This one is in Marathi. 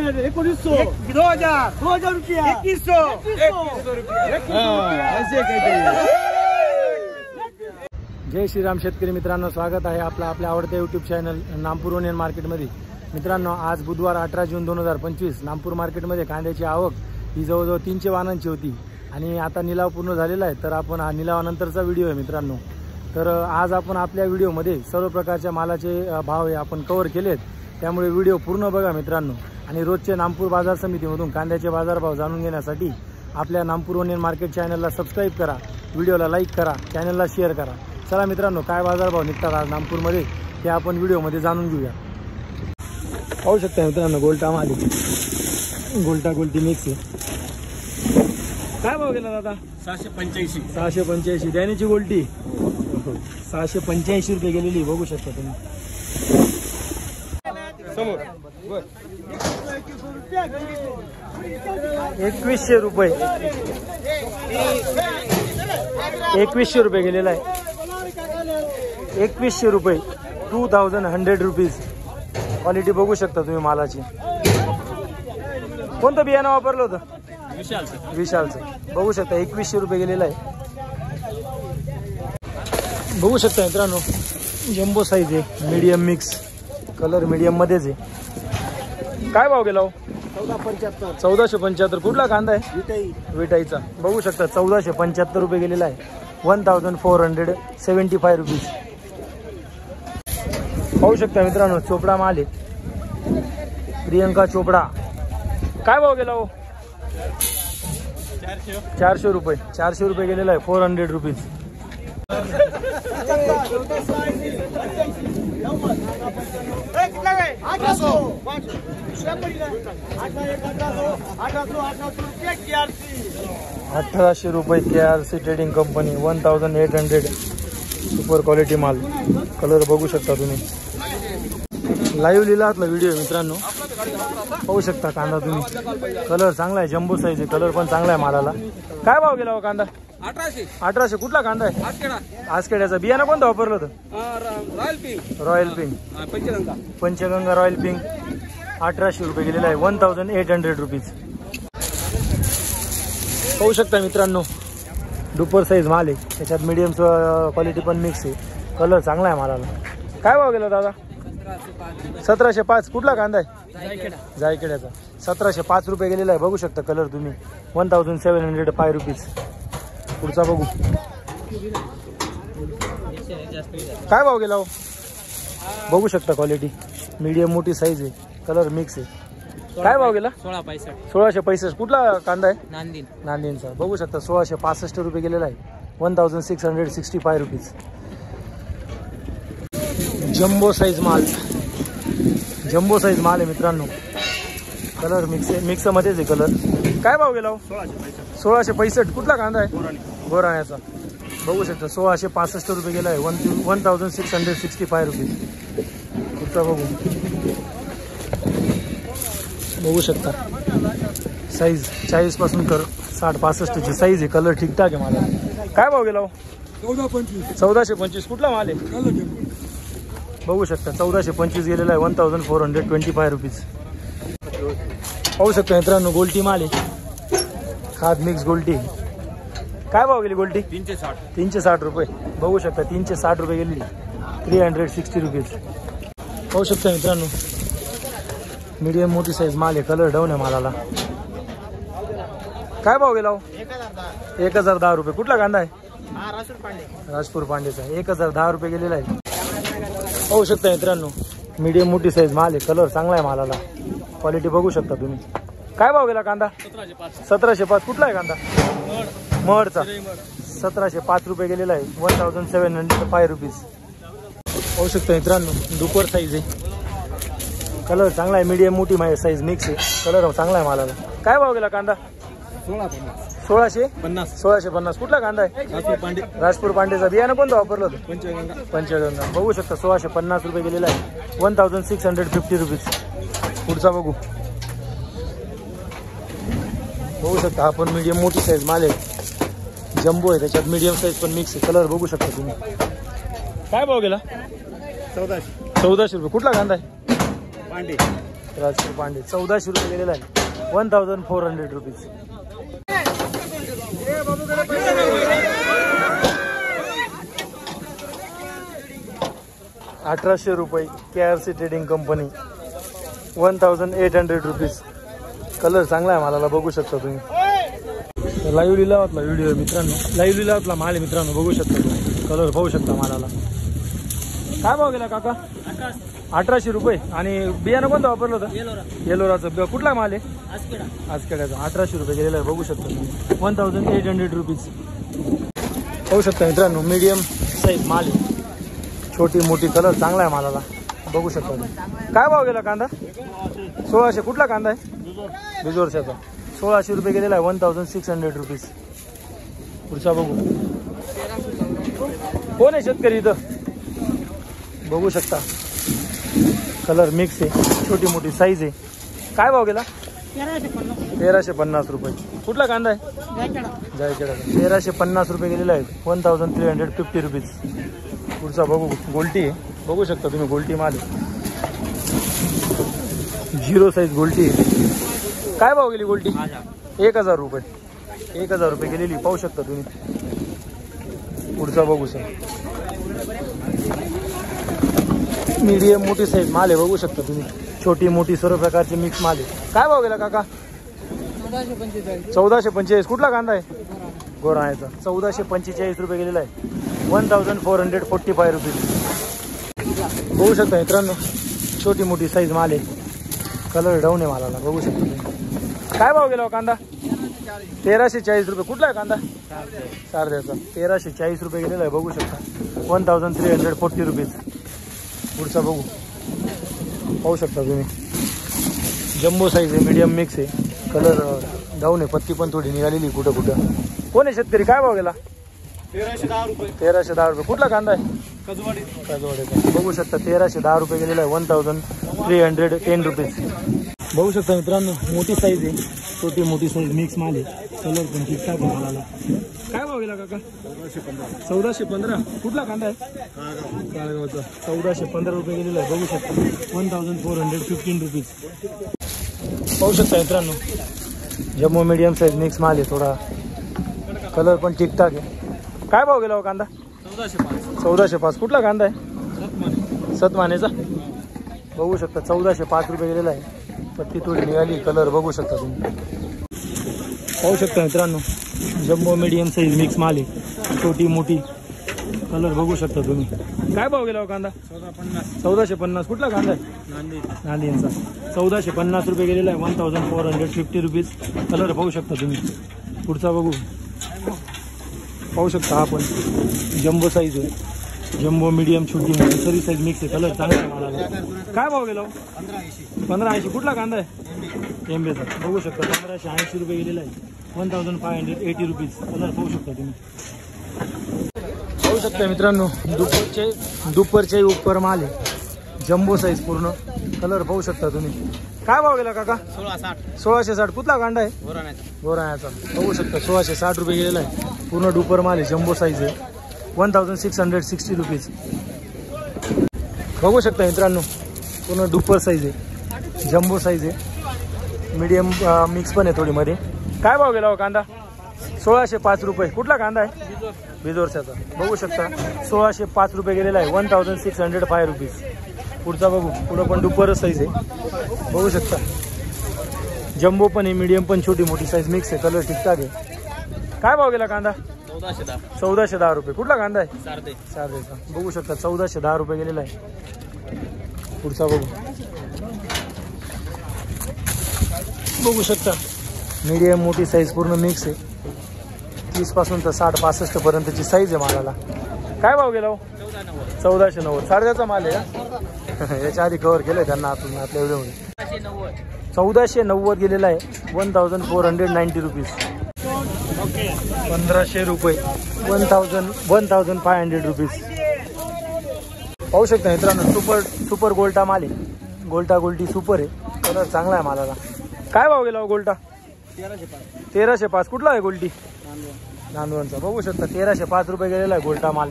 1900 2000 रुपया 2100 रुपया। जय श्रीराम शेतकरी मित्रांनो, स्वागत आहे आपलं आपल्या आवडत्या यूट्यूब चॅनल नामपूर ओनियन मार्केटमध्ये। मित्रांनो, आज बुधवार 18 जून 2025 नामपूर मार्केटमध्ये कांद्याची आवक ही जवळजवळ 300 वाहनांची होती आणि आता निलाव पूर्ण झालेला आहे। तर आपण हा निलावानंतरचा व्हिडिओ आहे मित्रांनो। तर आज आपण आपल्या व्हिडिओमध्ये सर्व प्रकारच्या मालाचे भाव आपण कव्हर केलेत, त्यामुळे व्हिडिओ पूर्ण बघा मित्रांनो। आणि रोजचे नामपूर बाजार समितीमधून कांद्याचे बाजारभाव जाणून घेण्यासाठी आपल्या नामपूर ओनियन मार्केट चॅनलला सबस्क्राईब करा, व्हिडिओला लाईक करा, चॅनलला शेअर करा। चला मित्रांनो, काय बाजारभाव निघतात आज नामपूरमध्ये ते आपण व्हिडिओमध्ये जाणून घेऊया। पाहू शकता मित्रांनो, गोल्टा माल गोल्टा गोल्टी मिक्स आहे। काय भाव गेला दादा? 685 685 दैनीची गोल्टी 685 रुपये गेलेली, बघू शकता तुम्ही समोर। 2100 रुपये 2100 रुपये गेलेला आहे। 2100 रुपये 2100 रुपीज। क्वालिटी बघू शकता तुम्ही मालाची। कोणतं बियाणं वापरलं होतं? विशालचं बघू शकता 2100 रुपये गेलेला आहे। बघू शकता मित्रांनो, जम्बो साईज आहे, मीडियम मिक्स कलर मीडियम मध्येच आहे। काय भाव गेला हो? 1475 कुठला कांदा आहे? विटाईचा। बघू शकता 1475 रुपये गेलेला आहे। 1475 रुपीज। पाहू शकता मित्रांनो, चोपडा माल आहे, प्रियंका चोपडा। काय भाव गेला हो? 400 रुपये 400 रुपये गेलेला आहे। 400 रुपीज। ₹1800 रुपये KRC trading company 1800 super quality माल। कलर बघू शकता तुम्ही, लाईव्ह लिहिलातला व्हिडिओ मित्रांनो। पाहू शकता कांदा तुम्ही, कलर चांगला आहे, जम्बो साईज आहे, कलर पण चांगला आहे मालाला। काय भाव गेला हो कांदा? 1800 कुठला कांदा आहे? आजखेड्याचा। बियाणं कोणतं वापरलं होतं? Royal pink Panchganga royal pink 1800 रुपये गेलेला आहे। 1800 रुपीज। पाहू शकता मित्रांनो, डुपर साईज माल आहे, त्याच्यात मीडियम क्वालिटी पण मिक्स आहे, कलर चांगला आहे मालाला। काय भाव गेला दादा? 1705 कुठला कांदा आहे? जायखेड्याचा। 1705 रुपये गेलेला आहे, बघू शकता कलर तुम्ही। 1705 रुपीज। पुढचा बघू, काय भाव गेला हो? बघू शकता क्वालिटी मीडियम मोठी साईज आहे, कलर मिक्स आहे। काय भाव गेला? 1665 कुठला कांदा आहे? नांदीनचा। बघू शकता 1665 रुपये गेलेला आहे। 1665 रुपीज। जम्बो साईज माल, जम्बो साईज माल आहे मित्रांनो, कलर मिक्स मध्येच आहे कलर। काय भाव गेला हो? 1665 कुठला कांदा आहे? गोराण्याचा। बघू शकता 1665 रुपये गेला आहे। 1665 रुपीज। कुठचा बघू शकता साईज 40 पासून कर 60-65 ची साईज आहे, कलर ठीकठाक आहे मला। काय भाव गेला हो? 1425 कुठला माल आहे? बघू शकता 1425 गेलेला आहे। 1425 रुपीज। पाहू शकता मित्रांनो, गोल्टी माल आहे, खाद मिक्स गोल्टी। काय भाव गेली गोल्टी? 360 रुपये। बघू शकता 360 रुपये गेलेली, 360 रुपीज। पाहू शकता मित्रांनो, मीडियम मोठी साईज माल आहे, कलर डाऊन आहे मालाला। काय भाव गेला हो? 1010 रुपये कुठला कांदा आहे? राजपूर पांडेचा। 1010 रुपये गेलेला आहे। पाहू शकता मित्रांनो, मीडियम मोठी साईज माल आहे, कलर चांगला आहे मालाला, क्वालिटी बघू शकता तुम्ही। काय भाव गेला कांदा? 1705 कुठला आहे कांदा? महडचा। 1705 रुपये गेलेला आहे। 1705 रुपीज। पाहू शकता मित्रांनो, दुपर साईज आहे, कलर चांगला आहे, मीडियम मोठी साईज मिक्स आहे, कलर चांगला आहे मालाला। काय भाव गेला कांदा? 1650 कुठला कांदा आहे? राजपूर पांडेचा। बियाणं कोणतं वापरलं होतं? पंचगंगा। बघू शकता 1650 रुपये गेलेला आहे। 1650 रुपीज। पुढचा बघू शकता, आपण मीडियम मोठी साईज माल आहे, जम्बो आहे, त्याच्यात मीडियम साईज पण मिक्स आहे, कलर बघू शकता तुम्ही। काय भाव गेला? 1400 रुपये कुठला कांदा आहे? राजपूर पांडे 1400 रुपये गेलेला आहे 1400 रुपीज. 1800 रुपये KRC trading company 1800 rupees. Colour चांगला आहे मालाला, बघू शकता तुम्ही. लाईव्ह लिलावातला व्हिडिओ मित्रांनो, लाईव्ह लिलावातला माल आहे मित्रांनो, बघू शकता तुम्ही. कलर पाहू शकता मालाला. काय भाव गेला काका? 1800 रुपये. आणि बियाणं कोणतं वापरलं होतं? येलोराचं. कुठला माल आहे? आजकेड्याचा. 1800 रुपये गेलेला आहे, बघू शकता तुम्ही. 1800 रुपीज. पाहू शकता मित्रांनो, मीडियम साईज माल आहे, छोटी मोठी. कलर चांगला आहे मालाला, बघू शकता तुम्ही. काय भाव गेला कांदा? 1600. कुठला कांदा आहे? बिजोरच्याचा. 1600 रुपये गेलेला आहे 1600 रुपीज. पुढचा बघू. कोण आहे शेतकरी इथं? बघू शकता कलर मिक्स आहे, छोटी मोठी साईज आहे. काय भाव गेला? 1350 रुपये. कुठला कांदा आहे? जायखेडा. 1350 रुपये गेलेला आहे 1350 रुपीज. पुढचा बघू. गोल्टी आहे, बघू शकता तुम्ही. गोल्टी माल आहे, 0 साईज गोल्टी आहे. काय भाव गेली गोल्टी? 1000 रुपये. 1000 रुपये गेलेली, पाहू शकता तुम्ही. पुढचा बघू सर. मीडियम मोठी साईज माल आहे, बघू शकता तुम्ही. छोटी मोठी सर्व प्रकारचे मिक्स माल आहे. काय भाव गेला काका? 1445. कुठला कांदा आहे? गोराण्याचा. 1445 रुपये गेलेला आहे 1445 रुपीज. बघू शकता मित्रांनो, छोटी मोठी साईज माल आहे. कलर डाऊन आहे मालाला, बघू शकता तुम्ही. काय भाव गेला कांदा? 1340 रुपये. कुठला आहे कांदा? सारद्याचा. 1340 रुपये गेलेला आहे, बघू शकता. 1340 रुपीज. पुढचा बघू. पाहू शकता तुम्ही. जम्बो साईज आहे, मीडियम मिक्स आहे. कलर डाऊन आहे, पत्ती पण थोडी निघालेली कुठं कुठं. कोण आहे शेतकरी? काय भाव गेला? 1310 रुपये. 1310 रुपये. कुठला कांदा आहे? कजवाडीचा. बघू शकता 1310 रुपये गेलेला आहे 1310 रुपीज. बघू शकता मित्रांनो, मोठी साईज आहे, छोटी मोठी साईज मिक्स माल आहे. कलर पण ठीकठाक आहे मालाला. काय भाव गेला काका? 1415. कुठला कांदा आहे? काळगावचा. 1415 रुपये गेलेला आहे, बघू शकता. 1415 रुपीज. पाहू शकता मित्रांनो, जम्मू मीडियम साईज मिक्स माल आहे. थोडा कलर पण ठीकठाक आहे. काय भाव गेला कांदा? 1405. कुठला कांदा आहे? सतमानेचा. बघू शकता 1405 रुपये गेलेला आहे. पत्ती थोडी निघाली, कलर बघू शकता तुम्ही. पाहू शकता मित्रांनो, जम्बो मीडियम साईज मिक्स माल आहे, छोटी मोठी. कलर बघू शकता तुम्ही. काय भाव गेला कांदा? 1450. कुठला कांदा आहे? नांदेडचा. 1450 रुपये गेलेला आहे 1450 रुपीज. कलर पाहू शकता तुम्ही. पुढचा बघू. पाहू शकता आपण, जम्बो साईज आहे, जम्बो मीडियम छोटी मोठी सर्व साईज मिक्स आहे. कलर चांगला आहे मालाला. काय भाव गेला? 1580. कुठला कांदा आहे? एमबीचा. बघू शकता 1580 रुपये गेलेला आहे 1580 रुपीज. कलर पाहू शकता तुम्ही. पाहू शकता मित्रांनो, दुपरचे उपर माल आहे, जम्बो साईज पूर्ण. कलर पाहू शकता तुम्ही. काय भाव गेला काका? 1660. कुठला कांदा आहे? गोराण्याचा. बघू शकता 1660 रुपये गेलेला आहे. पूर्ण डुपर माल आहे, जम्बो साईज आहे 1660 रुपीज. बघू शकता मित्रांनो, पूर्ण डुपर साईज आहे, जम्बो साईज आहे, मीडियम मिक्स पण आहे थोडी मध्ये. काय भाव गेला कांदा? 1605 रुपये. कुठला कांदा आहे? बिजोरच्याचा. बघू शकता 1605 रुपये गेलेला आहे 1605 रुपीज. पुढचा बघू. पुढं पण डुपर साईज आहे, बघू शकता. जम्बो पण आहे, मीडियम पण, छोटी मोठी साईज मिक्स आहे. कलर ठीकठाक आहे. काय भाव गेला कांदा? 1410 रुपये. कुठला कांदा आहे? सारदेचा. बघू शकता 1410 रुपये गेलेला आहे. पुढचा बघू. बघू शकता मीडियम मोठी साईज पूर्ण मिक्स आहे. 30 पासून तर 60-65 पर्यंतची साईज आहे मालाला. काय भाव गेला? 1490. सारद्याचा माल आहे का? याच्या आधी कव्हर केलंय त्यांना आपण आपल्या व्हिडिओमध्ये. 1490 गेलेला आहे 1490 रुपीज. 1500 रुपये 1500 रुपीज. पाहू शकता मित्रांनो, सुपर गोल्टा माल आहे. गोल्टी सुपर आहे. कलर चांगला आहे मालाला. काय भाव गेला गोल्टा? 1305. कुठला आहे गोल्टी? नांदवणचा. बघू शकता 1305 रुपये गेलेला आहे गोल्टा माल.